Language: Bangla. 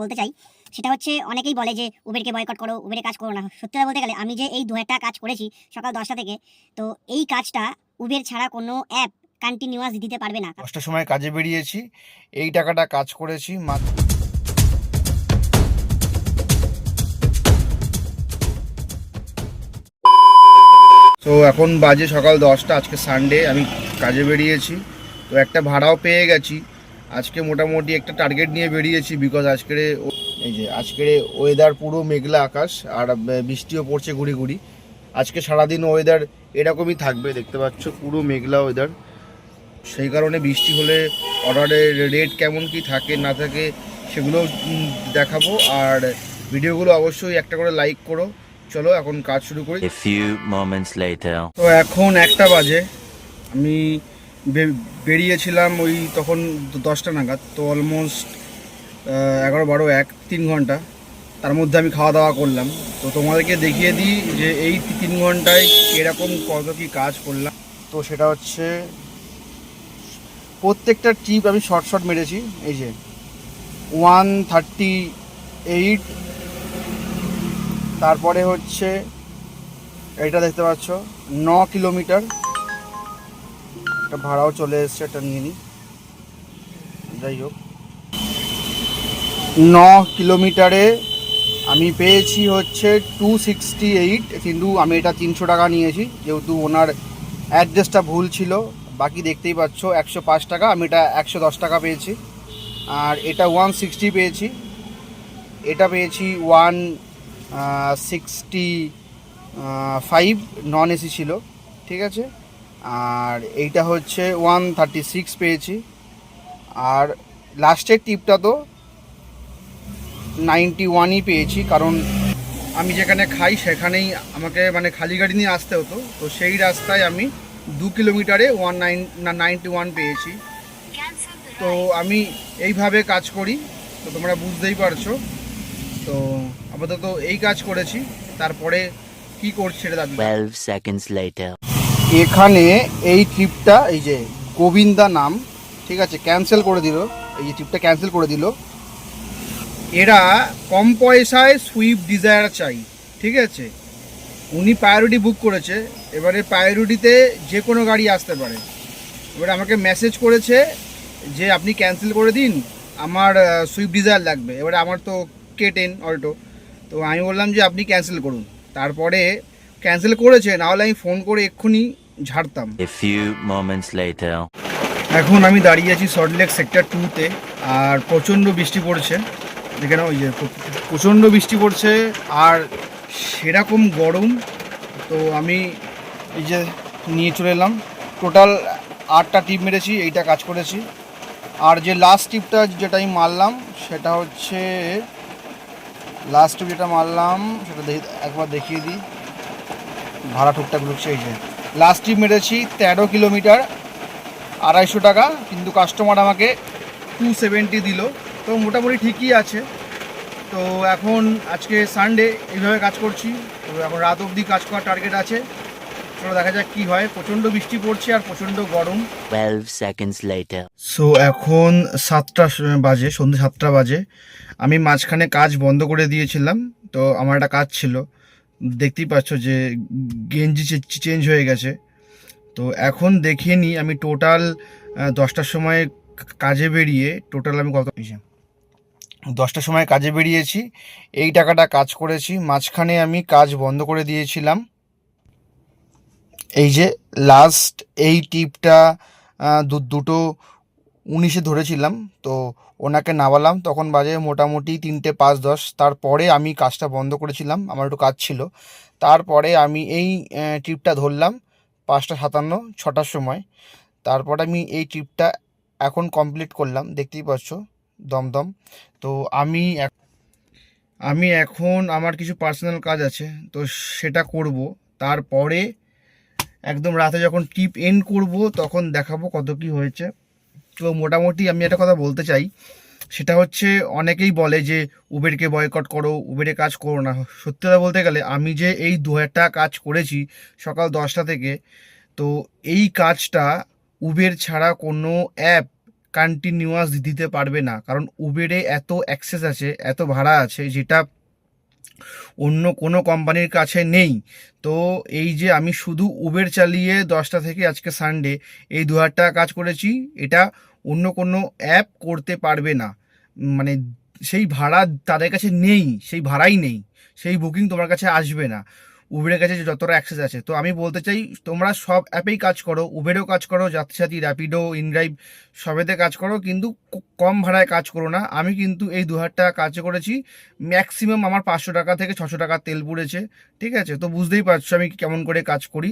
বলতে চাই সেটা হচ্ছে অনেকেই বলে যে উবেরকে বয়কট করো, উবেরে কাজ করো না। সত্যি কথা বলতে গেলে আমি যে এই ২-১টা কাজ করেছি সকাল ১০টা থেকে, তো এই কাজটা উবের ছাড়া কোনো অ্যাপ কন্টিনিউয়াস দিতে পারবে না। 10টার সময় কাজে বেরিয়েছি, এই টাকাটা কাজ করেছি মাত্র। তো এখন বাজে সকাল 10টা, আজকে সানডে, আমি কাজে বেরিয়েছি, তো একটা ভাড়াও পেয়ে গেছি। আজকে মোটামুটি একটা টার্গেট নিয়ে বেরিয়েছি, বিকজ আজকের এই যে আজকের ওয়েদার পুরো মেঘলা আকাশ আর বৃষ্টিও পড়ছে ঘুরি ঘুরি। আজকে সারাদিন ওয়েদার এরকমই থাকবে, দেখতে পাচ্ছ পুরো মেঘলা ওয়েদার। সেই কারণে বৃষ্টি হলে অর্ডারের রেট কেমন কি থাকে না থাকে সেগুলো দেখাবো। আর ভিডিওগুলো অবশ্যই একটা করে লাইক করো। চলো এখন কাজ শুরু করি। A few moments later. তো এখন 1টা বাজে, আমি বেরিয়েছিলাম ওই তখন 10টা নাগাদ, তো অলমোস্ট 11, 12, 1 3 ঘন্টা। তার মধ্যে আমি খাওয়া দাওয়া করলাম, তো তোমাদেরকে দেখিয়ে দিই যে এই 3 ঘন্টায় এরকম কত কি কাজ করলাম। তো সেটা হচ্ছে প্রত্যেকটা ট্রিপ আমি শর্ট শর্ট মেরেছি। এই যে 138, তারপরে হচ্ছে এটা দেখতে পাচ্ছ 9 কিলোমিটার। একটা ভাড়াও চলে এসছে, এটা নিয়ে নিই। যাই হোক, 9 কিলোমিটারে আমি পেয়েছি হচ্ছে 268, কিন্তু আমি এটা 300 টাকা নিয়েছি, যেহেতু ওনার অ্যাড্রেসটা ভুল ছিল। বাকি দেখতেই পাচ্ছ 105 টাকা, আমি এটা 110 টাকা পেয়েছি। আর এটা 160 পেয়েছি, এটা পেয়েছি 165, নন এসি ছিল, ঠিক আছে। আর এইটা হচ্ছে 136 পেয়েছি। আর লাস্টের টিপটা তো 91ই পেয়েছি, কারণ আমি যেখানে খাই সেখানেই আমাকে মানে খালি গাড়ি নিয়ে আসতে হতো, তো সেই রাস্তায় আমি 2 কিলোমিটারে 91 পেয়েছি। তো আমি এইভাবে কাজ করি, তো তোমরা বুঝতেই পারছো। তো আপাতত এই কাজ করেছি, তারপরে কি করছে এটা দাদু। 12 seconds later. এখানে এই ট্রিপটা, এই যে গোবিন্দা নাম, ঠিক আছে, ক্যান্সেল করে দিল। এই যে ট্রিপটা ক্যান্সেল করে দিল। এরা কম পয়সায় সুইফট ডিজায়ার চাই, ঠিক আছে। উনি প্রায়োরিটি বুক করেছে, এবারে প্রায়োরিটিতে যে কোনো গাড়ি আসতে পারে। এবারে আমাকে মেসেজ করেছে যে আপনি ক্যান্সেল করে দিন, আমার সুইফট ডিজায়ার লাগবে। এবারে আমার তো K10 অল্টো, তো আমি বললাম যে আপনি ক্যান্সেল করুন। তারপরে ক্যান্সেল করেছে, নাহলে আমি ফোন করে এক্ষুনি ঝাড়তাম। A few moments later. এখন আমি দাঁড়িয়ে আছি সল্টলেক সেক্টর 2-তে, আর প্রচণ্ড বৃষ্টি পড়ছে। দেখে নাও, ওই যে প্রচণ্ড বৃষ্টি পড়ছে আর সেরকম গরম। তো আমি এই যে নিয়ে চলে এলাম। টোটাল 8টা টিপ মেরেছি, এইটা কাজ করেছি। আর যে লাস্ট টিপটা যেটা আমি মারলাম সেটা হচ্ছে, লাস্ট টিপ যেটা মারলাম সেটা একবার দেখিয়ে দিই, ভাড়া টুকটাক ঢুকছে। এই যে লাস্ট টিপ মেরেছি 13 কিলোমিটার, 250 টাকা, কিন্তু কাস্টমার আমাকে 270 দিল, তো মোটামুটি ঠিকই আছে। তো এখন আজকে সানডে, এইভাবে কাজ করছি। তো এখন রাত অবধি কাজ করার টার্গেট আছে, চলো দেখা যাক কী হয়। প্রচণ্ড বৃষ্টি পড়ছে আর প্রচণ্ড গরম। 12 seconds later. সো এখন 7টা বাজে, সন্ধ্যে 7টা বাজে। আমি মাঝখানে কাজ বন্ধ করে দিয়েছিলাম, তো আমার একটা কাজ ছিল, দেখতেই পাচ্ছ যে গেঞ্জি চেঞ্জ হয়ে গেছে। তো এখন দেখিয়ে নিই আমি টোটাল 10টার সময় কাজে বেরিয়ে টোটাল আমি কত, 10টার সময় কাজে বেরিয়েছি, এই টাকাটা কাজ করেছি। মাঝখানে আমি কাজ বন্ধ করে দিয়েছিলাম। এই যে লাস্ট এই টিপটা দুটো 19-এ ধরেছিলাম, তো ওনাকে নামালাম, তখন বাজে মোটামুটি 3টে 5-10। তারপরে আমি কাজটা বন্ধ করেছিলাম, আমার একটু কাজ ছিল। তারপরে আমি এই ট্রিপটা ধরলাম 5টা 57, 6টার সময়। তারপরে আমি এই ট্রিপটা এখন কমপ্লিট করলাম, দেখতেই পাচ্ছ দমদম। তো আমি এখন আমার কিছু পার্সোনাল কাজ আছে, তো সেটা করব। তারপরে একদম রাতে যখন ট্রিপ এন্ড করব তখন দেখাবো কত কি হয়েছে। তো মোটামুটি আমি একটা কথা বলতে চাই, সেটা হচ্ছে অনেকেই বলে যে উবেরকে বয়কট করো, উবেরে কাজ করো না। সত্যি কথা বলতে গেলে আমি যে এই 2-1টা কাজ করেছি সকাল 10টা থেকে, তো এই কাজটা উবের ছাড়া কোনো অ্যাপ কন্টিনিউয়াস দিতে পারবে না, কারণ উবেরে এত অ্যাক্সেস আছে, এত ভাড়া আছে, যেটা অন্য কোনো কোম্পানির কাছে নেই। তো এই যে আমি শুধু উবের চালিয়ে 10টা থেকে আজকে সানডে এই 2000 টাকা কাজ করেছি, এটা অন্য কোনো অ্যাপ করতে পারবে না। মানে সেই ভাড়া তাদের কাছে নেই, সেই ভাড়াই নেই, সেই বুকিং তোমার কাছে আসবে না উবেরের কাছে যে যতটা অ্যাক্সেস আছে। তো আমি বলতে চাই, তোমরা সব অ্যাপেই কাজ করো, উবেরেও কাজ করো, যাত্রীসাথী, র্যাপিডো, ইনড্রাইভ, সবেতে কাজ করো, কিন্তু কম ভাড়ায় কাজ করো না। আমি কিন্তু এই 2000 টাকা কাজ করেছি, ম্যাক্সিমাম আমার 500 টাকা থেকে 600 টাকা তেল পুড়েছে, ঠিক আছে? তো বুঝতেই পারছো আমি কেমন করে কাজ করি।